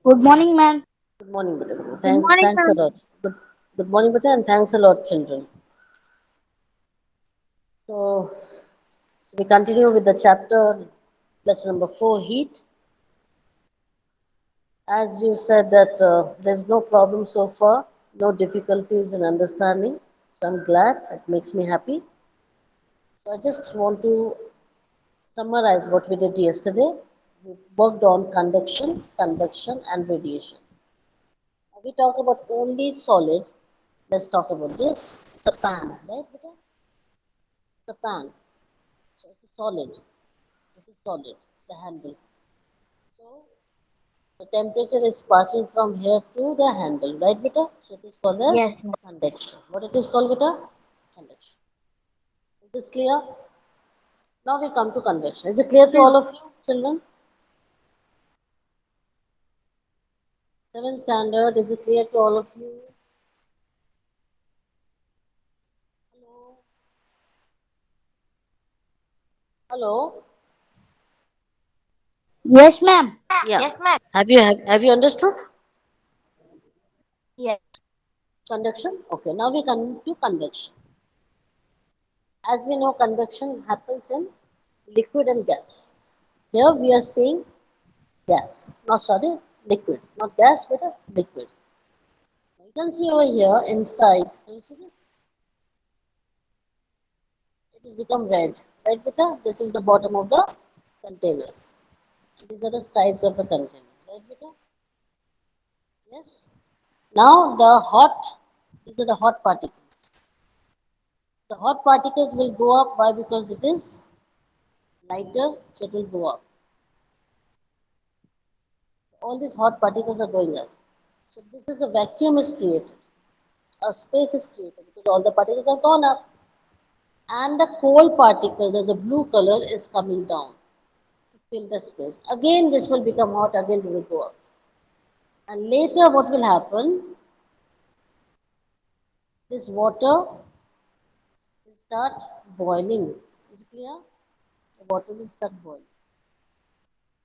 Good morning, ma'am. Good morning, Beta. Good Thanks, morning, thanks a ma'am. lot. Good morning, Beta, and thanks a lot, children. So, so we continue with the chapter, lesson number 4, heat. As you said that there's no problem so far, no difficulties in understanding. So I'm glad. It makes me happy. So I just want to summarize what we did yesterday. We worked on convection, and radiation. We talk about only solid. Let's talk about this. It's a pan, right? Beta? It's a pan. So it's a solid. This is solid, the handle. So the temperature is passing from here to the handle, right, beta? So it is called as Yes, ma'am. convection. What it is called, beta? Convection. Is this clear? Now we come to convection. Is it clear to all of you, children? Seventh standard, is it clear to all of you? Hello? Hello? Yes, ma'am. Yeah. Have you understood Yes. conduction? Okay. Now we come to convection. As we know, convection happens in liquid and gas. Here we are seeing gas. Not sorry, liquid. Not gas, but a liquid. You can see over here inside. Can you see this? It has become red. Right, beta? This is the bottom of the container. And these are the sides of the container. Right, beta? Yes. Now these are the hot particles. The hot particles will go up. Why? Because it is lighter, so it will go up. All these hot particles are going up. So this is a vacuum is created. A space is created because all the particles have gone up. And the cold particles as a blue color is coming down to fill the space. Again, this will become hot, again, it will go up. And later, what will happen? This water will start boiling. Is it clear? The water will start boiling.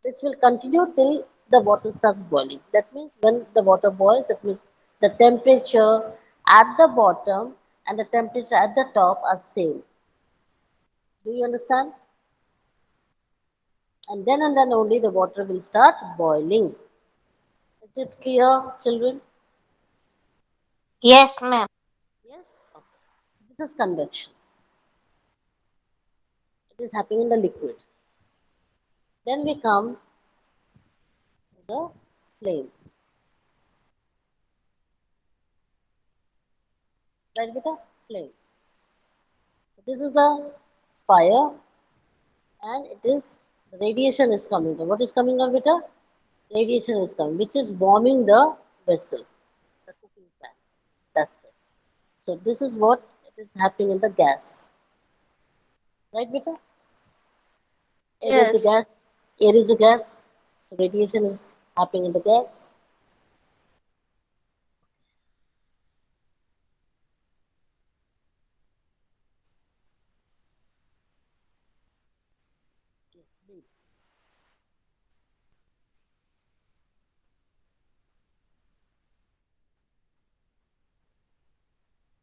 This will continue till the water starts boiling. That means when the water boils, that means the temperature at the bottom and the temperature at the top are same. Do you understand? And then only the water will start boiling. Is it clear, children? Yes, ma'am. Yes? Okay. This is convection. It is happening in the liquid. Then we come to the flame. Right, beta? Flame. So this is the fire and it is the radiation is coming out. What is coming out, beta? Radiation is coming, which is warming the vessel, the cooking pan. That's it. So this is what it is happening in the gas. Right, beta? Air is the Yes. gas. Air is a gas. So radiation is happening in the gas.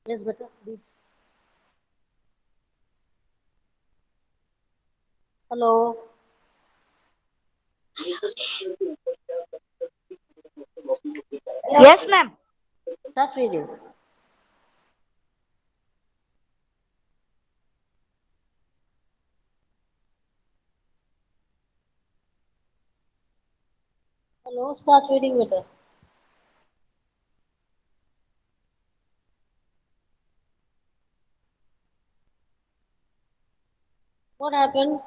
Yes, beta. Read. Hello. Yes, ma'am. Start reading. Hello. Start reading, beta. What happened?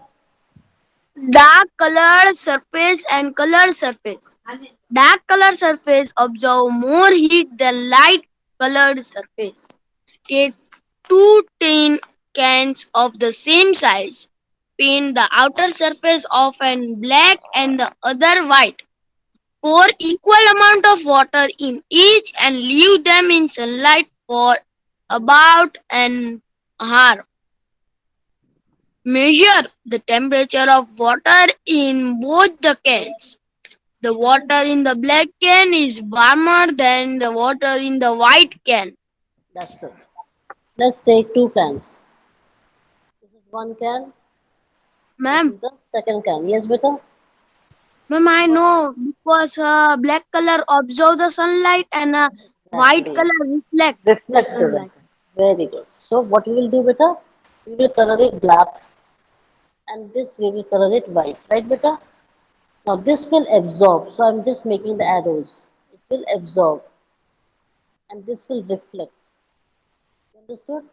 Dark colored surface and color surface. Dark colored surface absorb more heat than light colored surface. Take two tin cans of the same size. Paint the outer surface of an black and the other white. Pour equal amount of water in each and leave them in sunlight for about an hour. Measure the temperature of water in both the cans. The water in the black can is warmer than the water in the white can. That's it. Let's take two cans. This is one can. This Ma'am, is the second can. Yes, beta. ma'am, I What? know because black color absorb the sunlight and white Exactly. color reflect the Reflect the sunlight. resin. Very good. So what we will do, beta? We will color it black, and this we will color it white. Right, beta? Now this will absorb. So I'm just making the arrows. It will absorb, and this will reflect. Understood?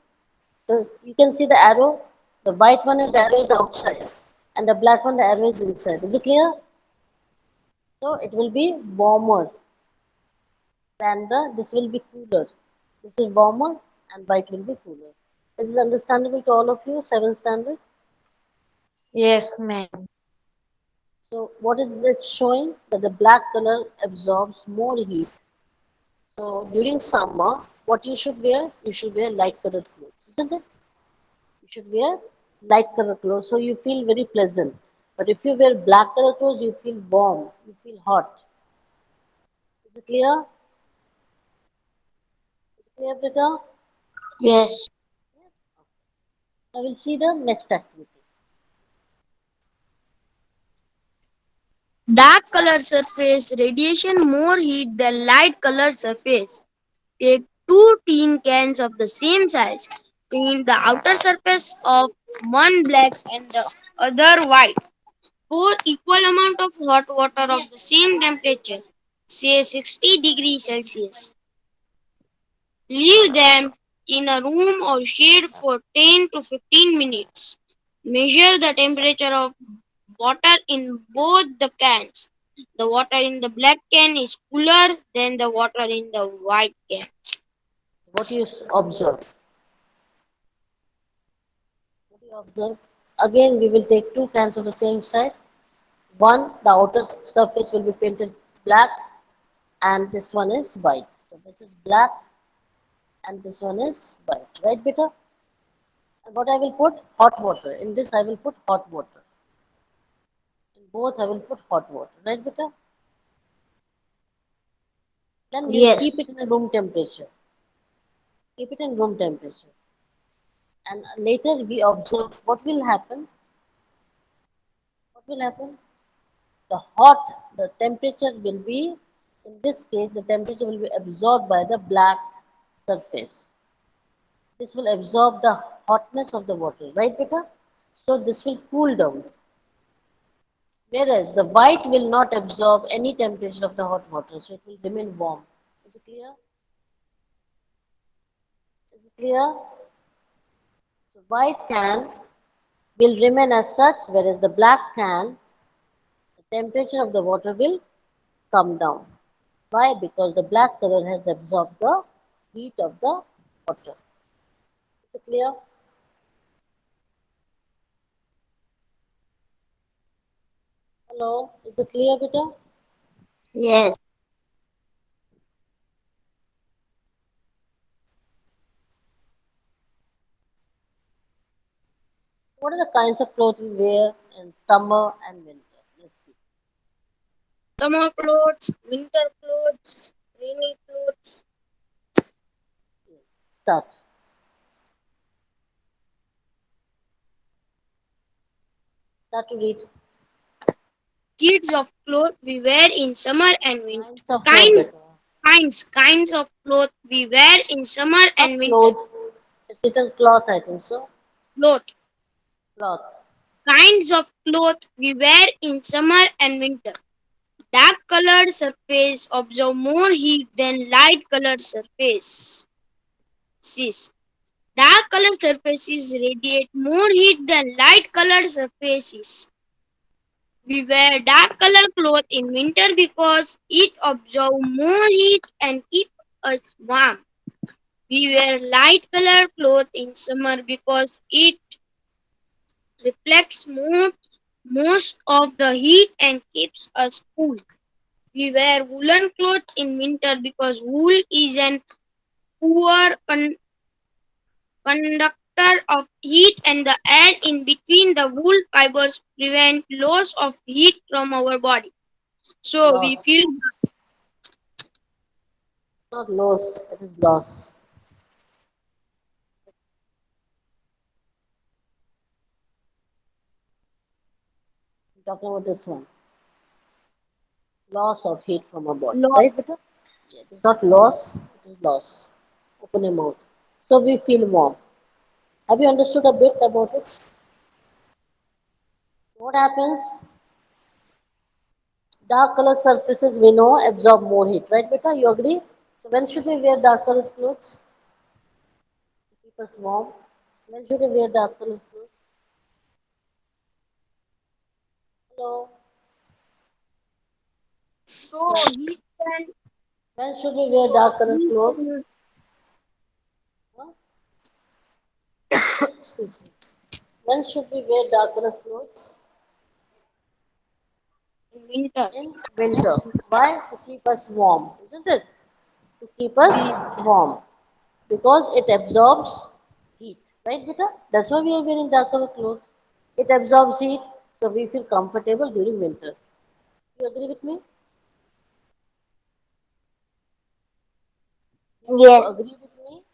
So you can see the arrow. The white one is arrow is outside, and the black one the arrow is inside. Is it clear? So it will be warmer than the. This will be cooler. This is warmer, and white will be cooler. This is understandable to all of you. Seventh standard. Yes, ma'am. So what is it showing? That the black color absorbs more heat. So during summer, what you should wear? You should wear light colored clothes, isn't it? You should wear light colored clothes so you feel very pleasant. But if you wear black colored clothes, you feel warm, you feel hot. Is it clear? Is it clear, Brita? Yes. Yes. I will see the next activity. Dark color surface radiation more heat than light color surface. Take two tin cans of the same size. Paint the outer surface of one black and the other white. Pour equal amount of hot water of the same temperature, say 60 degrees Celsius. Leave them in a room or shade for 10 to 15 minutes. Measure the temperature of water in both the cans. The water in the black can is cooler than the water in the white can. What you observe? What you observe? Again, we will take two cans of the same size. One, the outer surface will be painted black, and this one is white. So this is black, and this one is white. Right, beta? And what I will put? Hot water. In this, I will put hot water. In both, I will put hot water. Right, beta? Then we will Yes. keep it in a room temperature. Keep it in room temperature. And later we observe what will happen. What will happen? The temperature will be, in this case, the temperature will be absorbed by the black surface. This will absorb the hotness of the water, right, beta? So this will cool down. Whereas the white will not absorb any temperature of the hot water, so it will remain warm. Is it clear? Is it clear? So white can will remain as such, whereas the black can, the temperature of the water will come down. Why? Because the black color has absorbed the heat of the water. Is it clear? Hello? Is it clear, beta? Yes. What are the kinds of clothes we wear in summer and winter? Let's see. Summer clothes, winter clothes, rainy clothes. Yes. Start. Start to read. Kids of clothes we wear in summer and winter. Kinds of what, Kinds, beta? kinds of clothes we wear in summer Not and winter. clothes. It's written cloth, I think so. Cloth. Cloth. Kinds of clothes we wear in summer and winter. Dark colored surface absorb more heat than light colored surface. Cis. Dark colored surfaces radiate more heat than light colored surfaces. We wear dark colored clothes in winter because it absorbs more heat and keep us warm. We wear light colored clothes in summer because it reflects most of the heat and keeps us cool. We wear woolen clothes in winter because wool is an poor conductor of heat and the air in between the wool fibers prevent loss of heat from our body. So we Loss. feel It's not loss, it is loss. I'm talking about this one. Loss of heat from our body. loss. Right, beta? Yeah, it is not loss, it is loss. Open your mouth. So we feel warm. Have you understood a bit about it? What happens? Dark color surfaces we know absorb more heat, right, beta? You agree? So when should we wear dark colored clothes to keep us warm? When should we wear dark colored clothes? Hello. So he can When should we wear so dark colored he clothes? can Huh? Excuse me. When should we wear dark colored clothes? in winter. In winter. Why? To keep us warm, isn't it? To keep us We warm. Because it absorbs heat, right, beta? That's why we are wearing dark colored clothes. It absorbs heat, so we feel comfortable during winter. You agree with me? You also Yes. agree with me?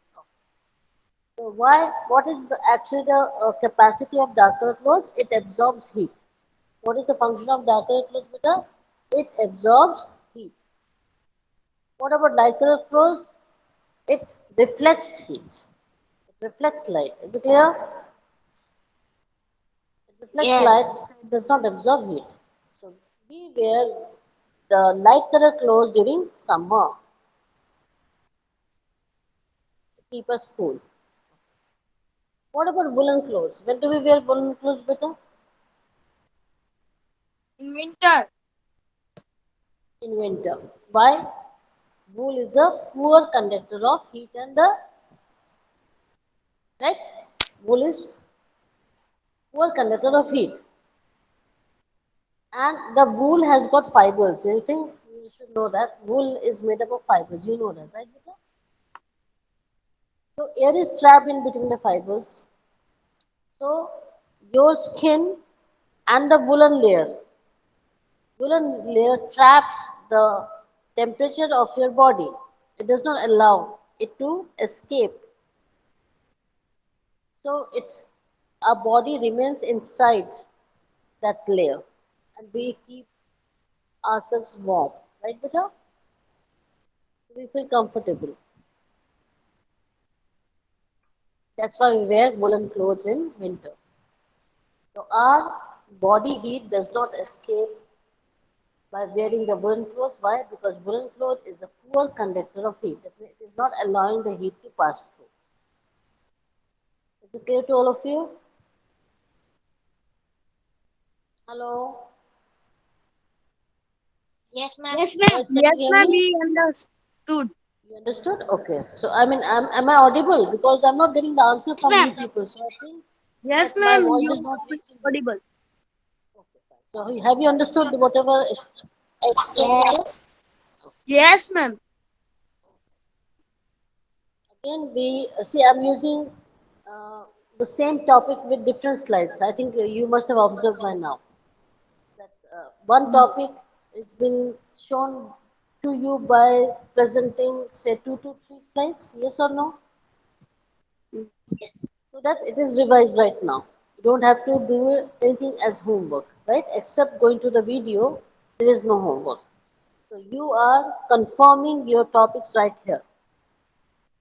So why? What is actually the capacity of darker clothes? It absorbs heat. What is the function of darker clothes, beta? It absorbs heat. What about light colored clothes? It reflects heat. It reflects light. Is it clear? It reflects light, Yes. so it does not absorb heat. So we wear the light colored clothes during summer to keep us cool. What about woolen clothes? When do we wear woolen clothes, beta? in winter. In winter. Why? Wool is a poor conductor of heat and the right. Wool is poor conductor of heat, and the wool has got fibers. You think you should know that wool is made up of fibers. You know that, right, beta? So air is trapped in between the fibers. So your skin and the woolen layer traps the temperature of your body. It does not allow it to escape. So our body remains inside that layer, and we keep ourselves warm, right, beta? So we feel comfortable. That's why we wear woolen clothes in winter. So our body heat does not escape by wearing the woolen clothes. Why? Because woolen cloth is a poor conductor of heat. It is not allowing the heat to pass through. Is it clear to all of you? Hello? Yes, ma'am. Yes, ma'am. Guys, can you Yes, hear ma'am, me? we understood. You understood? Okay. So I mean, am I audible? Because I'm not getting the answer Yes, from you ma'am. people. So I think Yes, that my ma'am, voice you is not are reaching you. audible. Okay, fine. So have you understood whatever I explained Yes. here? Yes, ma'am. Again, see. I'm using uh, the same topic with different slides. I think you must have observed by now that one topic is been shown to you by presenting, say, 2 to 3 slides. Yes or no? Yes. So that it is revised right now. You don't have to do anything as homework, right? Except going to the video, there is no homework. So you are confirming your topics right here.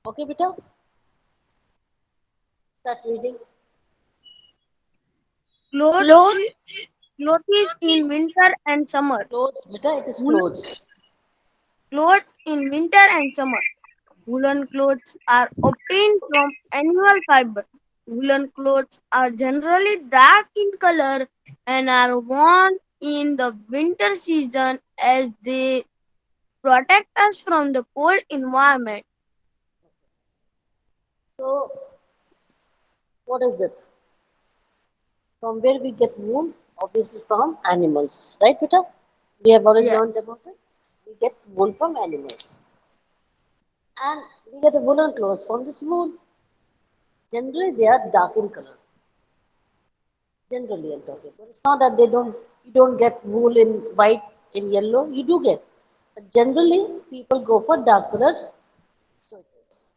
Okay, beta? Start reading. Clothes, Clothes. clothes in winter and summers. Clothes, beta, it is Woolen clothes. clothes in winter and summer. Woolen clothes are obtained from animal fiber. Woolen clothes are generally dark in color and are worn in the winter season as they protect us from the cold environment. So what is it? From where we get wool? Obviously from animals, right, beta? We have already Yes. learned about it. We get wool from animals. And we get the woolen clothes from this wool. Generally, they are dark in color. Generally, I'm talking about. It's not that you don't get wool in white. in yellow, you do get. But generally, people go for dark colored sweaters.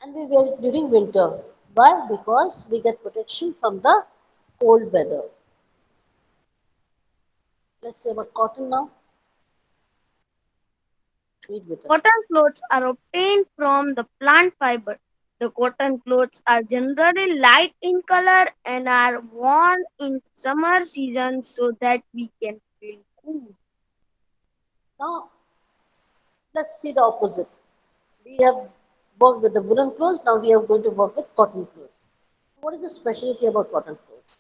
And we wear it during winter. Why? Because we get protection from the cold weather. Let's say about cotton now. Read better. Cotton clothes are obtained from the plant fiber. The cotton clothes are generally light in color and are worn in summer season so that we can feel cool. Now, let's see the opposite. We have worked with the woolen clothes, now we are going to work with cotton clothes. What is the specialty about cotton clothes?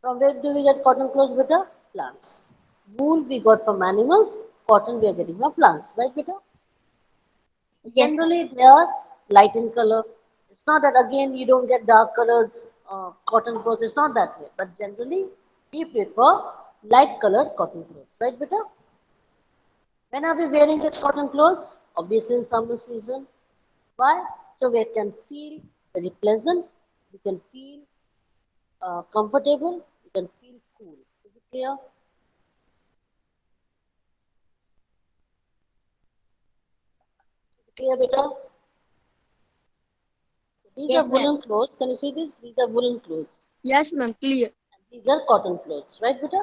From where do we get cotton clothes, beta? Plants. Wool we got from animals, cotton we are getting from plants, right, beta? Yes, ma'am. Generally, they are light in color. It's not that again you don't get dark colored cotton clothes. It's not that way. But generally, we prefer light colored cotton clothes, right, beta? When are we wearing this cotton clothes? Obviously, in summer season. Why? So we can feel very pleasant. We can feel comfortable. We can feel cool. Is it clear? Is it clear, beta? So these are Yes, ma'am. woolen clothes. Can you see this? These are woolen clothes. Yes, ma'am, clear. And these are cotton clothes, right, beta?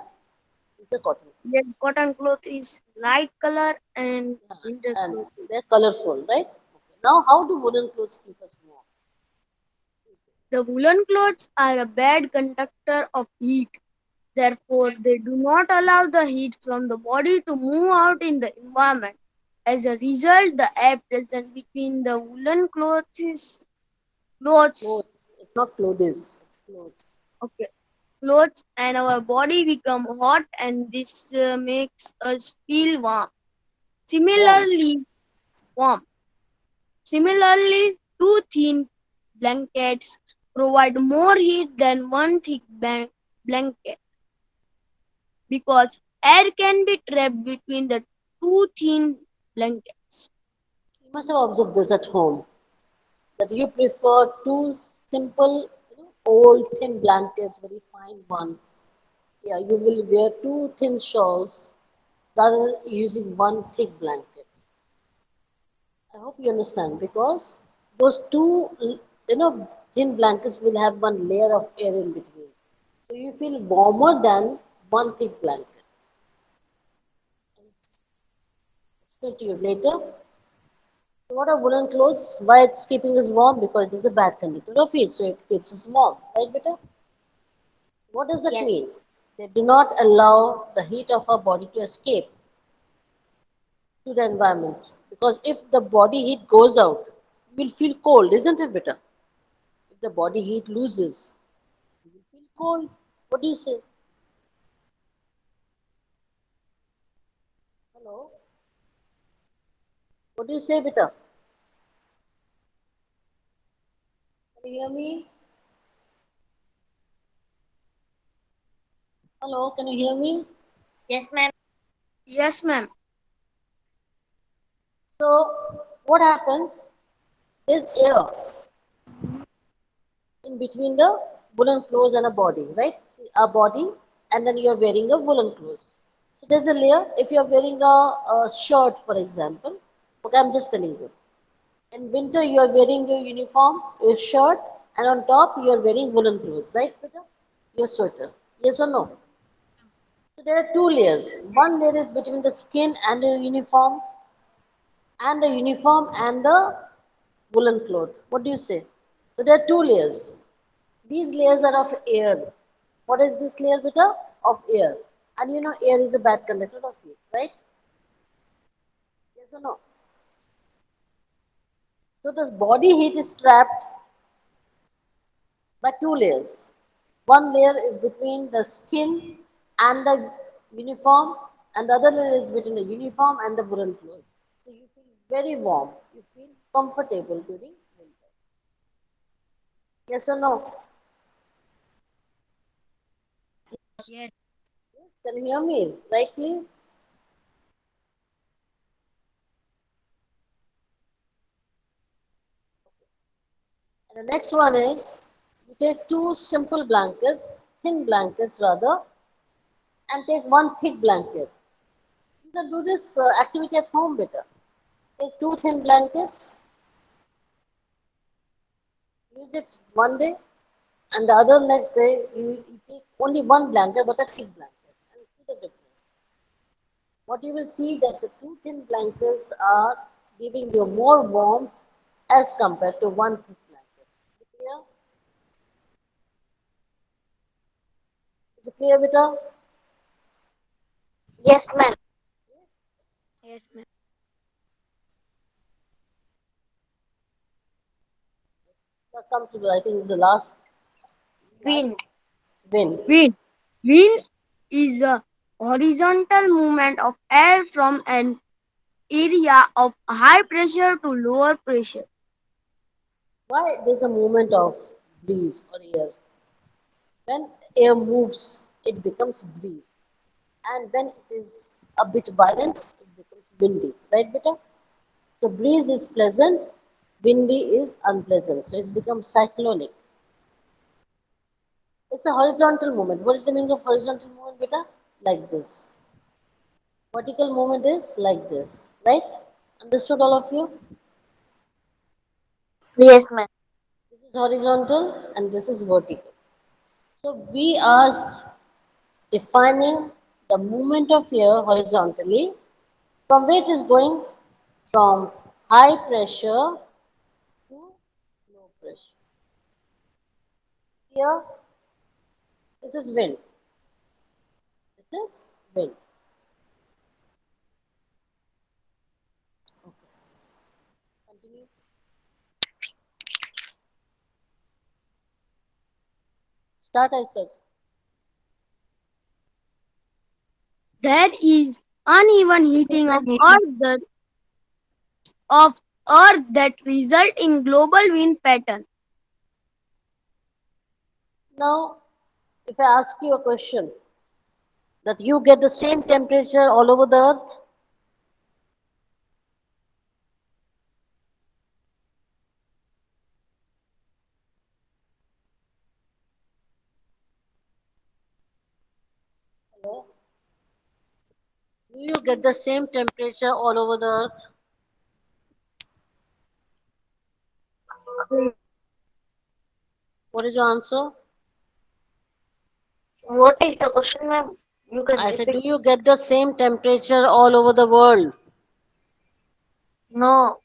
These are cotton Yes, clothes. cotton cloth is light color and Yeah, winter and cloth. they're colorful, right? Okay. Now, how do woolen clothes keep us warm? The woolen clothes are a bad conductor of heat. Therefore, they do not allow the heat from the body to move out in the environment. As a result, the air present between the woolen clothes, Clothes. It's not clothes. It's clothes. okay, clothes and our body become hot, and this makes us feel warm. Warm. Similarly, warm. Similarly, two thin blankets provide more heat than one thick blanket because air can be trapped between the two thin blankets. You must have observed this at home. That you prefer two simple, old thin blankets, very fine one. Yeah, you will wear two thin shawls rather than using one thick blanket. I hope you understand because those two, thin blankets will have one layer of air in between. So you feel warmer than one thick blanket. Explain to you later. So what are woolen clothes? Why it's keeping us warm? Because it is a bad conductor of heat, so it keeps us warm. Right, beta? What does that Yes. mean? They do not allow the heat of our body to escape to the environment. Because if the body heat goes out, you will feel cold, isn't it, beta? If the body heat loses, you will feel cold. What do you say? Hello? What do you say, beta? Can you hear me? Hello, can you hear me? Yes, ma'am. Yes, ma'am. So, what happens? There's air in between the woolen clothes and a body, right? See, a body, and then you're wearing a woolen clothes. So there's a layer. If you're wearing a shirt, for example, okay, I'm just telling you. In winter, you're wearing your uniform, your shirt, and on top, you're wearing woolen clothes, right, Peter? Your sweater. Yes or no? So there are two layers. One layer is between the skin and the uniform and the woolen cloth. What do you say? So there are two layers. These layers are of air. What is this layer, beta? Of air. And you know air is a bad conductor of heat, right? Yes or no? So this body heat is trapped by two layers. One layer is between the skin and the uniform, and the other layer is between the uniform and the woolen clothes. So you feel very warm. You feel comfortable during winter. Yes or no? Yes. Yes, can you hear me rightly? And the next one is you take two simple blankets, thin blankets rather, and take one thick blanket. You can do this activity at home better. Take two thin blankets, use it one day, and the other next day you take only one blanket but a thick blanket and see the difference. What you will see that the two thin blankets are giving you more warmth as compared to one thick blanket. Is it clear? Is it clear, Vita? Yes, ma'am. Yes, ma'am. Now come to the, I think it's the last slide. Wind. Wind. Wind. Wind is a horizontal movement of air from an area of high pressure to lower pressure. Why there's a movement of breeze or air? When air moves, it becomes breeze. And when it is a bit violent, it becomes windy. Right, beta? So breeze is pleasant, windy is unpleasant. So it's become cyclonic. It's a horizontal movement. What is the meaning of horizontal movement, beta? Like this. Vertical movement is like this. Right? Understood all of you? Yes, ma'am. This is horizontal and this is vertical. So we are defining the movement of air horizontally from where it is going from high pressure to low pressure. Here, this is wind. This is wind. Okay, continue. Start, I said. There is uneven heating of Earth that result in global wind pattern. Now, if I ask you a question that you get the same temperature all over the earth, hello, do you get the same temperature all over the earth? What is your answer? What is the question, ma'am? You can I said, repeat. do you get the same temperature all over the world? No.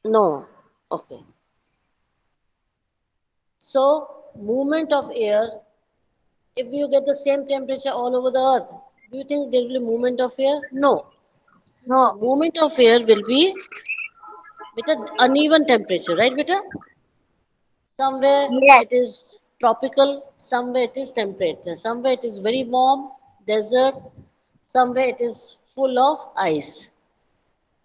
No. Okay. So, movement of air, if you get the same temperature all over the earth, do you think there will be movement of air? No. So, No. movement of air will be with an uneven temperature, right, beta? Somewhere Yes. it is tropical, somewhere it is temperate, somewhere it is very warm, desert, somewhere it is full of ice.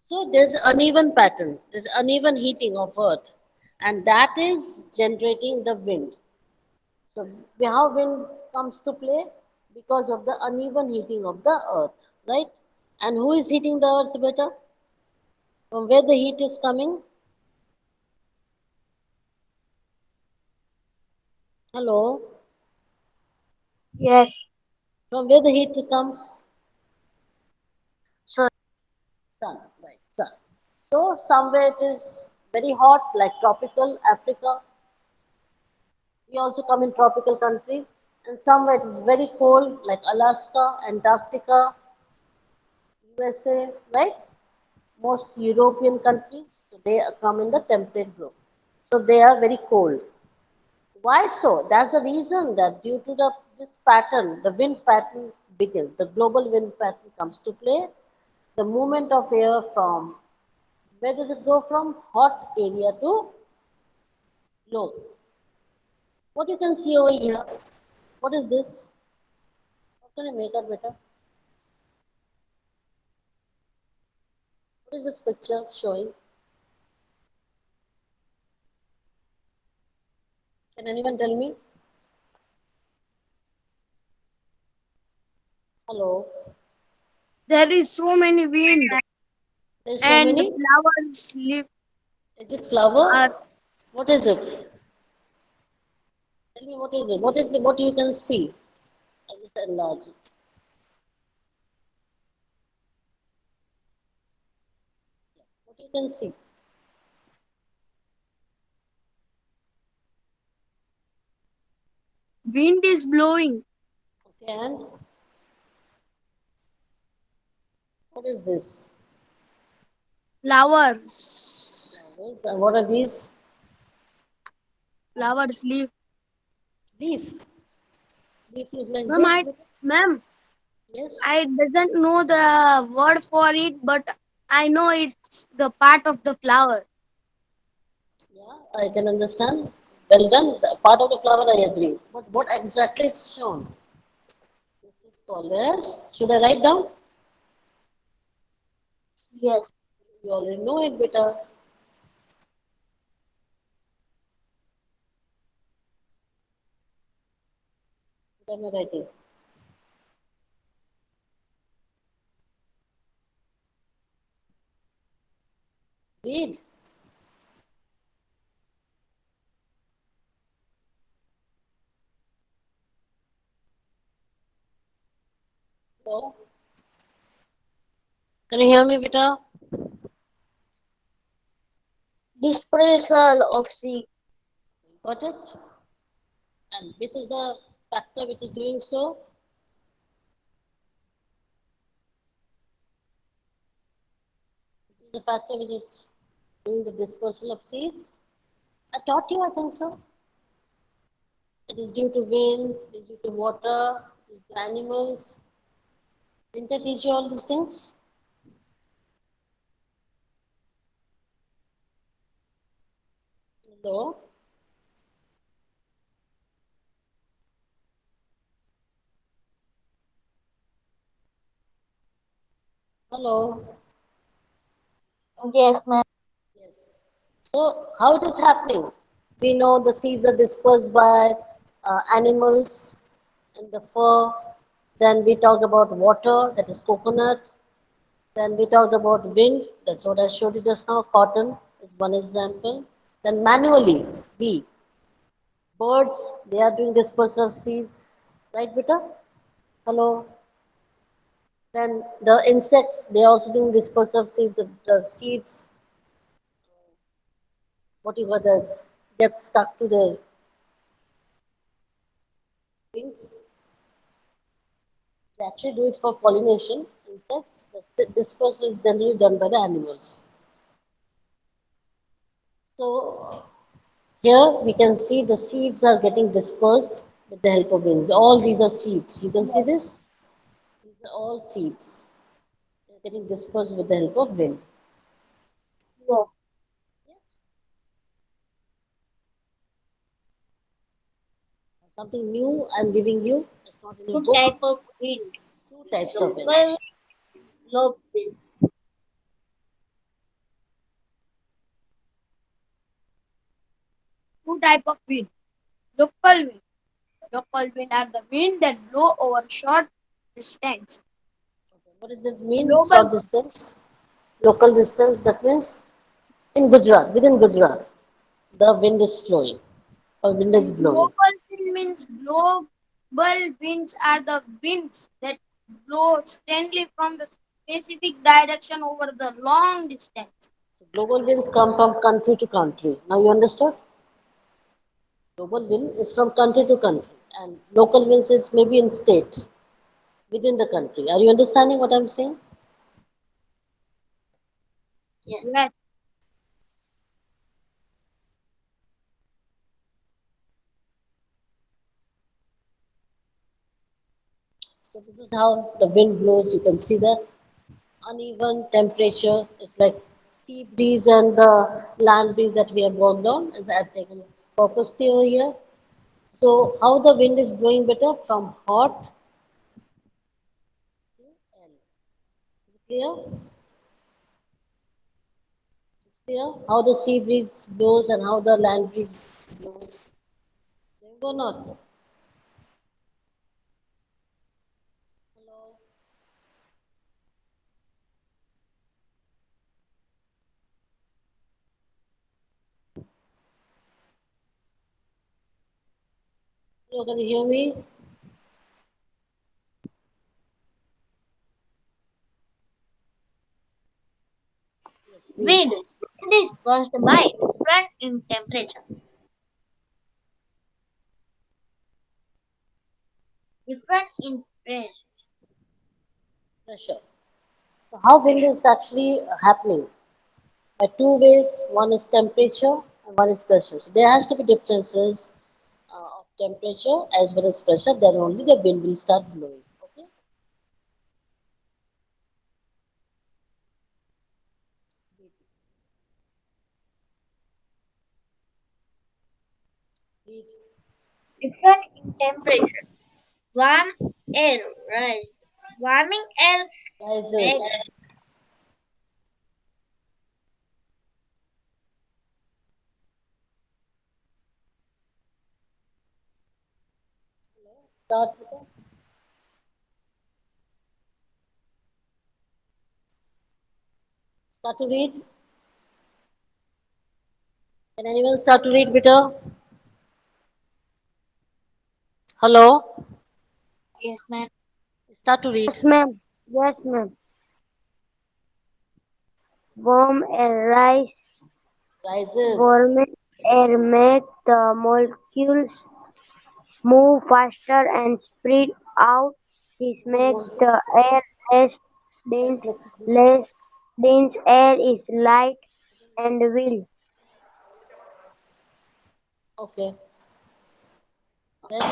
So there's uneven pattern, there's uneven heating of earth, and that is generating the wind. So how wind comes to play? Because of the uneven heating of the earth, right? And who is heating the earth better? From where the heat is coming? Hello? Yes. From where the heat comes? So Sun, right? Sun. So somewhere it is very hot, like tropical Africa. We also come in tropical countries, and somewhere it is very cold, like Alaska, Antarctica, USA, right? Most European countries, so they come in the temperate group. So they are very cold. Why so? That's the reason that due to this pattern, the wind pattern begins. The global wind pattern comes to play. The movement of air from where does it go from hot area to low? What you can see over here? What is this? How can I make it better? What is this picture showing? Can anyone tell me? Hello. There is so many wind There's so and many. flowers leaf Is it are flower? What is it? Tell me what is it? What is it? What you can see? I just enlarge it. You can see. Wind is blowing. Okay, and what is this? Flowers. Flowers. And what are these? Flowers leaf. Leaf. Leaf look like Ma'am, this. I, ma'am, Yes. I doesn't know the word for it, but I know it's the part of the flower. Yeah, I can understand. Well done. The part of the flower, I agree. But what exactly is shown? This is called as. Should I write down? Yes. You already know it, beta. What am I writing? Read. So, can you hear me, beta? Dispersal of sea. Got it? And which is the factor which is doing so? Which is the factor which is doing the dispersal of seeds? I taught you, I think so. It is due to wind, it is due to water, it is due to animals. Didn't I teach you all these things? Hello? Hello? Yes, ma'am. Yes. So, how it is happening? We know the seeds are dispersed by animals and the fur. Then we talked about water, that is coconut. Then we talked about wind, that's what I showed you just now. Cotton is one example. Then manually, we, birds, they are doing dispersal of seeds. Right, beta? Hello? Then the insects, they are also doing dispersal of seeds. The seeds, whatever does, get stuck to the wings. They actually do it for pollination, insects. The dispersal is generally done by the animals. So here we can see the seeds are getting dispersed with the help of winds. All these are seeds. You can see Yes. this? These are all seeds. They're getting dispersed with the help of wind. Yes. Something new I'm giving you. It's not in your Two book. type of wind. Two types of wind. Local, low wind. Two type of wind. Local wind. Local wind are the wind that blow over short distance. What does it mean? Global Short distance, local distance. That means in Gujarat, within Gujarat, the wind is flowing or wind is and blowing. global wind means global winds are the winds that blow steadily from the specific direction over the long distance. So global winds come from country to country. Now you understood? Global wind is from country to country, and local winds is maybe in state within the country. Are you understanding what I'm saying? Yes. Yes, So this is how the wind blows. You can see that uneven temperature. It's like sea breeze and the land breeze that we have worked on. And I've taken purposely over here. So how the wind is blowing better from hot to L. Is it clear? It's clear how the sea breeze blows and how the land breeze blows. Remember not? Hello. Hello, can you hear me? Read. Wind. Wind is caused by difference in temperature. Difference in pressure. Pressure. So how wind is actually happening? By two ways. One is temperature and one is pressure. So there has to be differences of temperature as well as pressure. Then only the wind will start blowing. Okay. Read. Difference in temperature. Warm air rise. Warming air makes Rises. Start with a start to read. Can anyone start to read better? Hello? yes ma'am. Start to read. Yes, ma'am. Yes, ma'am. Warm air rise. Rises. Warm air make the molecules move faster and spread out. This Who makes knows this? the air less dense. Dyslexic person. Less dense air is light and will Okay. Then,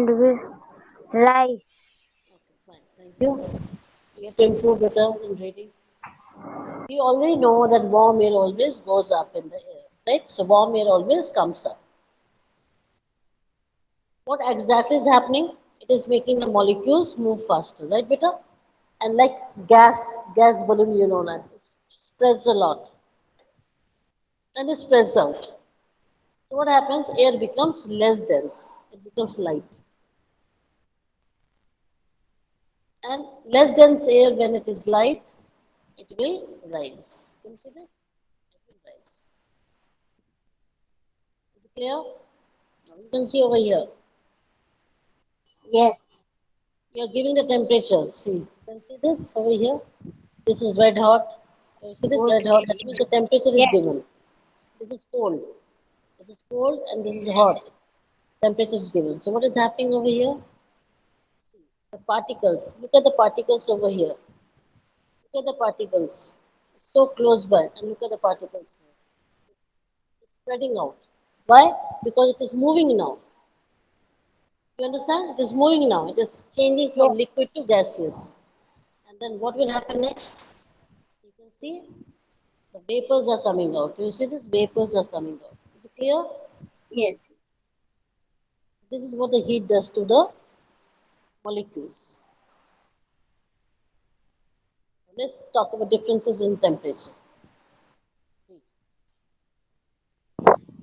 will rise. okay, fine. Thank you. You have to improve better in reading. We already know that warm air always goes up in the air, right? So warm air always comes up. What exactly is happening? It is making the molecules move faster, right, beta? And like gas balloon, you know that it spreads a lot and it spreads out. So what happens? Air becomes less dense. It becomes light. And less dense air, when it is light, it will rise. Can you see this? It will rise. Is it clear? Now you can see over here. Yes. We are giving the temperature. See, you can see this over here. This is red hot. Can you see this red hot? That means the temperature is Yes. given. This is cold. This is cold and this is hot. Temperature is given. So what is happening over here? See, the particles. Look at the particles over here. Look at the particles. It's so close by. And look at the particles here. It's spreading out. Why? Because it is moving now. You understand? It is moving now. It is changing Yes. from liquid to gaseous. And then what will happen next? So you can see the vapors are coming out. You see this? Vapors are coming out. Is it clear? Yes. This is what the heat does to the molecules. Let's talk about differences in temperature.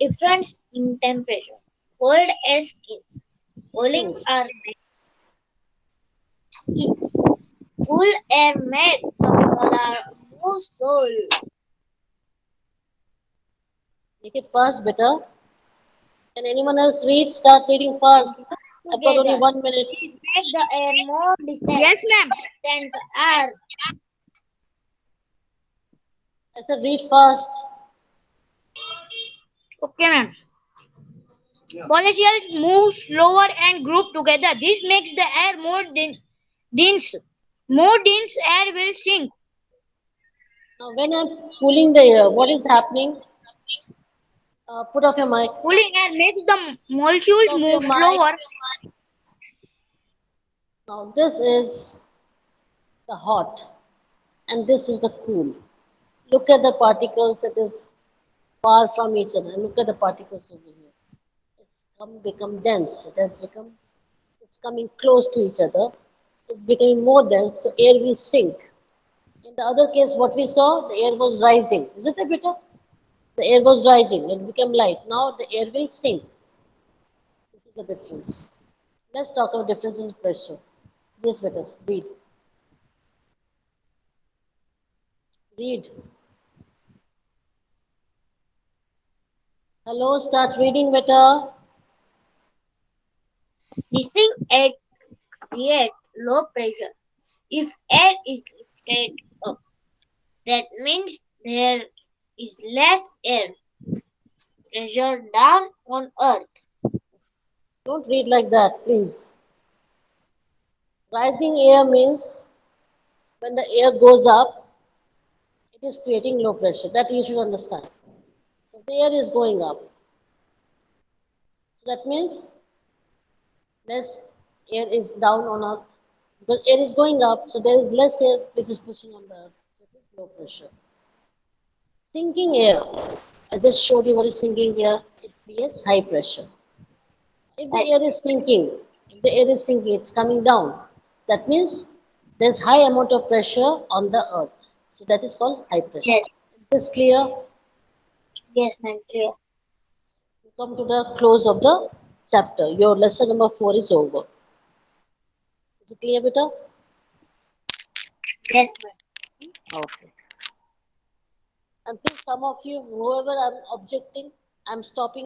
Difference in temperature. Cold air skins. Cooling Sinks. air heats. Cool air makes the polar move slowly. Make it fast better. Can anyone else read? Start reading fast. I've got only Together. 1 minute. This makes the air more distant. Yes, ma'am. Dense air. I said read fast. Okay, ma'am. Molecules move slower and group together. This makes the air more dense. More dense air will sink. Now when I'm cooling the air, what is happening? Put off your mic. Cooling air makes the Put molecules off your move mic. slower. Now this is the hot and this is the cool. Look at the particles. It is far from each other. Look at the particles over here. It's become dense. It's coming close to each other. It's becoming more dense, so air will sink. In the other case, what we saw, the air was rising. Isn't it better? The air was rising. It became light. Now the air will sink. This is the difference. Let's talk about difference in pressure. Yes, better. Read. Read. Hello, start reading better. Missing air creates low pressure. If air is lifted up, That means there is less air pressure down on Earth. Don't read like that, please. Rising air means when the air goes up, it is creating low pressure. That you should understand. So the air is going up. So that means less air is down on earth. Because air is going up, so there is less air which is pushing on the earth. So it is low pressure. Sinking air. I just showed you what is sinking air. It creates high pressure. If Right. the air is sinking, if the air is sinking, it's coming down. That means there's high amount of pressure on the earth. So that is called high pressure. Yes. Is this clear? Yes, ma'am. Clear. We come to the close of the chapter. Your lesson number 4 is over. Is it clear, beta? Yes, ma'am. Okay. And please, some of you, whoever I'm objecting, I'm stopping